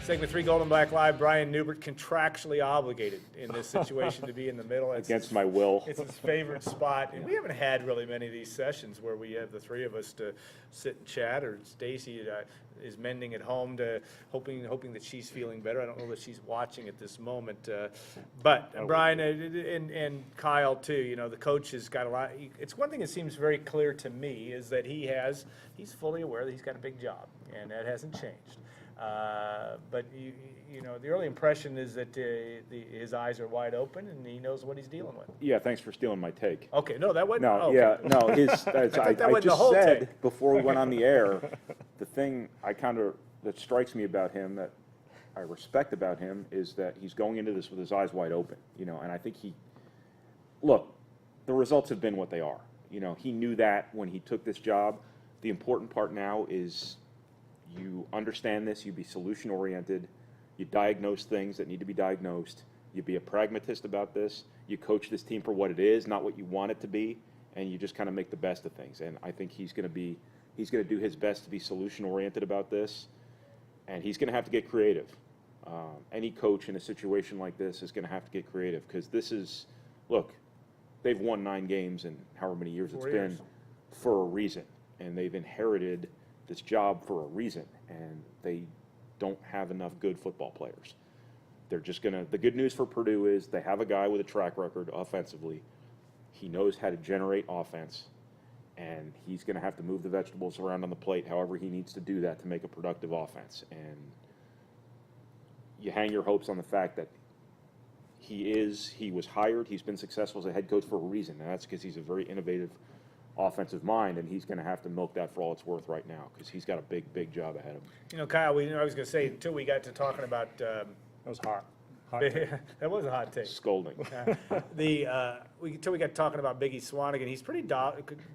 Segment 3, Golden Black Live. Brian Newbert, contractually obligated in this situation to be in the middle. Against my will. It's his favorite spot. And we haven't had really many of these sessions where we have the three of us to sit and chat, or Stacy is mending at home, to hoping that she's feeling better. I don't know that she's watching at this moment. But Brian and Kyle too, you know, the coach has got a lot. It's one thing that seems very clear to me is that he's fully aware that he's got a big job, and that hasn't changed. But you know, the early impression is that his eyes are wide open and he knows what he's dealing with. Yeah, thanks for stealing my take. Okay, no, that wasn't. No, okay. yeah, no, I wasn't the just whole said take. before we went on the air, the thing that strikes me about him, that I respect about him, is that he's going into this with his eyes wide open, you know, and I think look, the results have been what they are. You know, he knew that when he took this job. The important part now is you understand this, you be solution oriented, you diagnose things that need to be diagnosed, you be a pragmatist about this, you coach this team for what it is, not what you want it to be, and you just kind of make the best of things. And I think he's going to do his best to be solution oriented about this, and he's going to have to get creative. Any coach in a situation like this is going to have to get creative, because look, they've won 9 games in however many years it's been for a reason, and they've inherited this job for a reason, and they don't have enough good football players. They're just the good news for Purdue is they have a guy with a track record offensively. He knows how to generate offense, and he's going to have to move the vegetables around on the plate however he needs to do that to make a productive offense. And you hang your hopes on the fact that he was hired, he's been successful as a head coach for a reason, and that's because he's a very innovative offensive mind, and he's going to have to milk that for all it's worth right now, because he's got a big job ahead of him. You know, Kyle, I was going to say, until we got to talking about That was hot. that was a hot take. Scolding. Until we got talking about Biggie Swanigan, he's pretty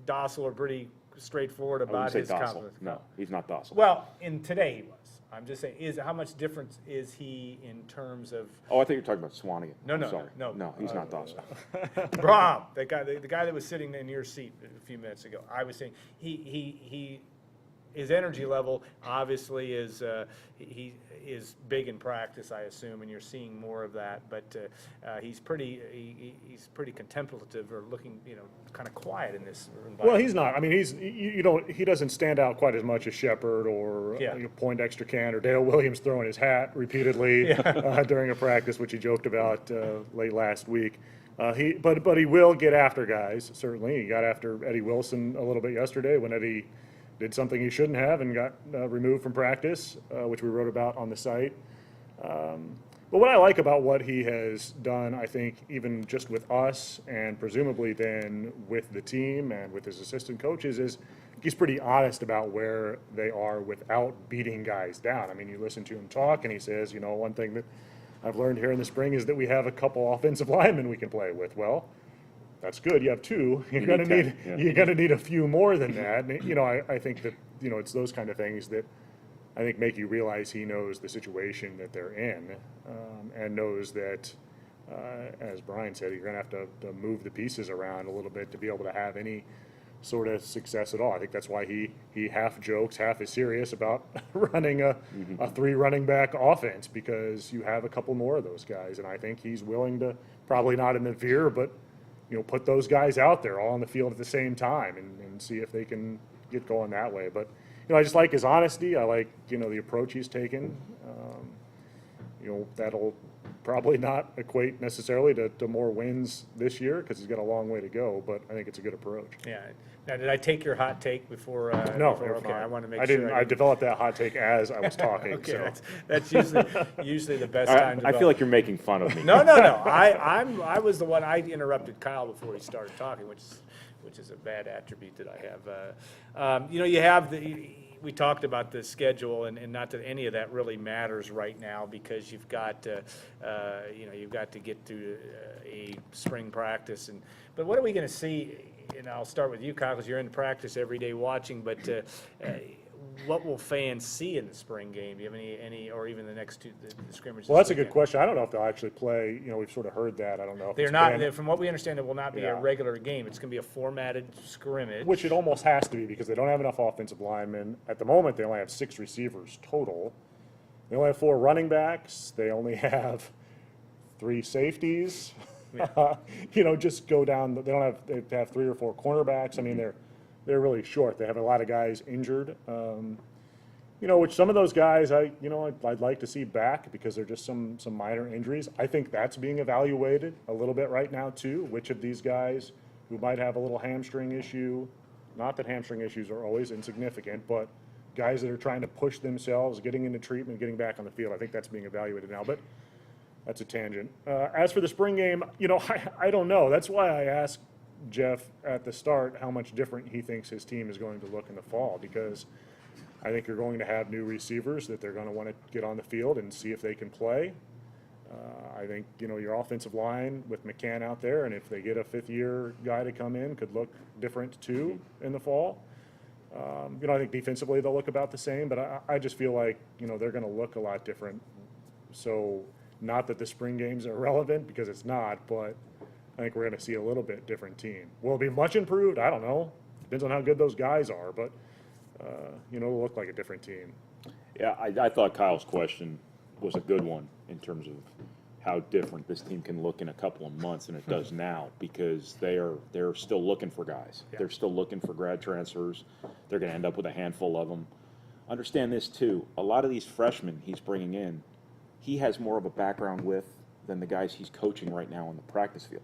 docile or pretty straightforward I wouldn't about say his docile. confidence. No, he's not docile. Well, today he was. I'm just saying, how much difference is he in terms of Oh, I think you're talking about Swanigan. No, I'm no, sorry. no. No, he's not docile. Brahm, the guy that was sitting in your seat a few minutes ago? I was saying his energy level obviously he is big in practice, I assume, and you're seeing more of that. But he's pretty contemplative, or looking, you know, kind of quiet in this environment. Well, he's not. I mean, he doesn't stand out quite as much as Shepard or Yeah. Poindexter can, or Dale Williams throwing his hat repeatedly during a practice, which he joked about late last week. But he will get after guys, certainly. He got after Eddie Wilson a little bit yesterday when Eddie did something he shouldn't have and got removed from practice, which we wrote about on the site. But what I like about what he has done, I think, even just with us and presumably then with the team and with his assistant coaches, is he's pretty honest about where they are without beating guys down. I mean, you listen to him talk, and he says, you know, one thing that I've learned here in the spring is that we have a couple offensive linemen we can play with. Well, that's good. You have 2. You're going to need a few more than that. And, you know, I think that, you know, it's those kind of things that I think make you realize he knows the situation that they're in, and knows that, as Brian said, you're going to have to move the pieces around a little bit to be able to have any sort of success at all. I think that's why he half jokes, half is serious about running a 3 running back offense, because you have a couple more of those guys, and I think he's willing to, probably not in the veer, but you know, put those guys out there all on the field at the same time and see if they can get going that way. But, you know, I just like his honesty. I like, you know, the approach he's taken. You know, that'll probably not equate necessarily to more wins this year, because he's got a long way to go, but I think it's a good approach. Yeah. Now, did I take your hot take before? No, before, you're okay. fine. I want to make I sure. didn't. I developed that hot take as I was talking. Okay, so. that's usually the best time to I feel like you're making fun of me. No. I was the one. I interrupted Kyle before he started talking, which is a bad attribute that I have. You know, you have we talked about the schedule, and not that any of that really matters right now, because you've got you've got to get to a spring practice, but what are we going to see? And I'll start with you, Kyle, because you're in practice every day watching. But what will fans see in the spring game? Do you have any, or even the next two the scrimmages? Well, that's a good question. I don't know if they'll actually play. You know, we've sort of heard that. I don't know if They're it's not. been- From what we understand, it will not be a Yeah. regular game. It's going to be a formatted scrimmage. Which it almost has to be, because they don't have enough offensive linemen. At the moment, they only have 6 receivers total. They only have 4 running backs. They only have 3 safeties. You know, just go down. They don't have. They have 3 or 4 cornerbacks. I mean, they're really short. They have a lot of guys injured. You know, which some of those guys I'd like to see back because they're just some minor injuries. I think that's being evaluated a little bit right now too. Which of these guys who might have a little hamstring issue, not that hamstring issues are always insignificant, but guys that are trying to push themselves, getting into treatment, getting back on the field. I think that's being evaluated now, but that's a tangent. As for the spring game, you know, I don't know. That's why I asked Jeff at the start how much different he thinks his team is going to look in the fall, because I think you're going to have new receivers that they're going to want to get on the field and see if they can play. I think, you know, your offensive line with McCann out there, and if they get a 5th-year guy to come in, could look different too in the fall. You know, I think defensively they'll look about the same, but I just feel like, you know, they're going to look a lot different. So not that the spring games are relevant, because it's not, but I think we're going to see a little bit different team. Will it be much improved? I don't know. Depends on how good those guys are, but, you know, it'll look like a different team. Yeah, I thought Kyle's question was a good one in terms of how different this team can look in a couple of months than it does now, because they're still looking for guys. Yeah. They're still looking for grad transfers. They're going to end up with a handful of them. Understand this too. A lot of these freshmen he's bringing in, he has more of a background with than the guys he's coaching right now on the practice field.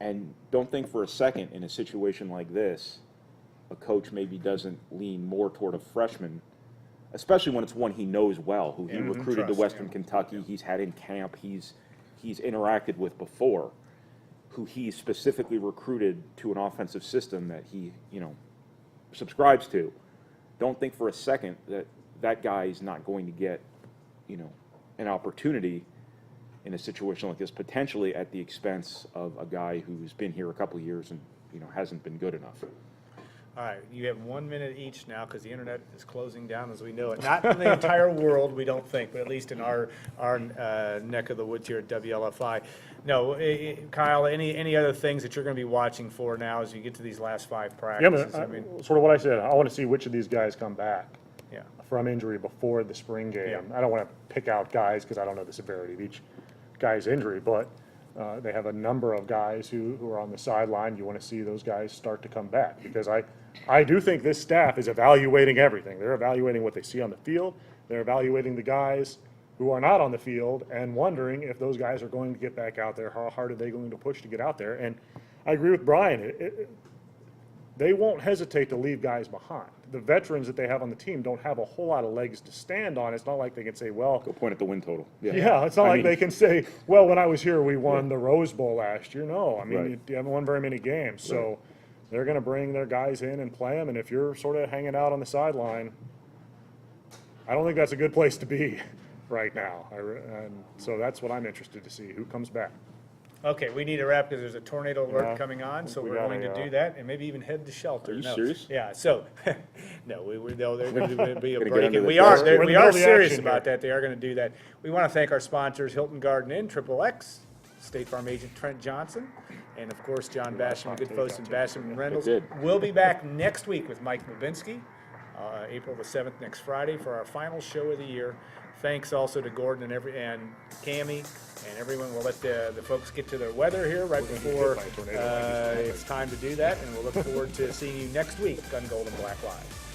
And don't think for a second in a situation like this, a coach maybe doesn't lean more toward a freshman, especially when it's one he knows well, who he recruited to Trust, Western yeah. Kentucky, he's had in camp, he's interacted with before, who he specifically recruited to an offensive system that he, you know, subscribes to. Don't think for a second that that guy is not going to get, you know, an opportunity in a situation like this, potentially at the expense of a guy who's been here a couple of years and, you know, hasn't been good enough. All right, you have 1 minute each now, because the internet is closing down as we know it. Not in the entire world, we don't think, but at least in our neck of the woods here at WLFI. No, Kyle, any other things that you're going to be watching for now as you get to these last 5 Yeah, practices? but sort of what I said, I want to see which of these guys come back Yeah. from injury before the spring game. Yeah. I don't want to pick out guys because I don't know the severity of each guy's injury, but they have a number of guys who are on the sideline. You want to see those guys start to come back, because I do think this staff is evaluating everything. They're evaluating what they see on the field. They're evaluating the guys who are not on the field and wondering if those guys are going to get back out there. How hard are they going to push to get out there? And I agree with Brian. They won't hesitate to leave guys behind. The veterans that they have on the team don't have a whole lot of legs to stand on. It's not like they can say, well, Go point at the win total. yeah, it's not I like mean- they can say, well, when I was here, we won the Rose Bowl last year. No, I mean, Right. you haven't won very many games. So they're going to bring their guys in and play them. And if you're sort of hanging out on the sideline, I don't think that's a good place to be right now. And so that's what I'm interested to see, who comes back. Okay, we need to wrap because there's a tornado alert Yeah. coming on, so We we're got going to a, do that and maybe even head to shelter. Are you No. serious? Yeah, so, no, no, there's going to be a Gonna get break. under And the we are, desk here. We're in we the are middle of the serious action about here. that. They are going to do that. We want to thank our sponsors, Hilton Garden Inn, Triple X, State Farm agent Trent Johnson, and of course, John Basham, good folks in Basham and Reynolds. did. We'll be back next week with Mike Mabinski, April the 7th, next Friday, for our final show of the year. Thanks also to Gordon and Cammie and everyone. We'll let the folks get to their weather here right before by a tornado like this. it's time to do that, and we'll look forward to seeing you next week on Gold and Black Live.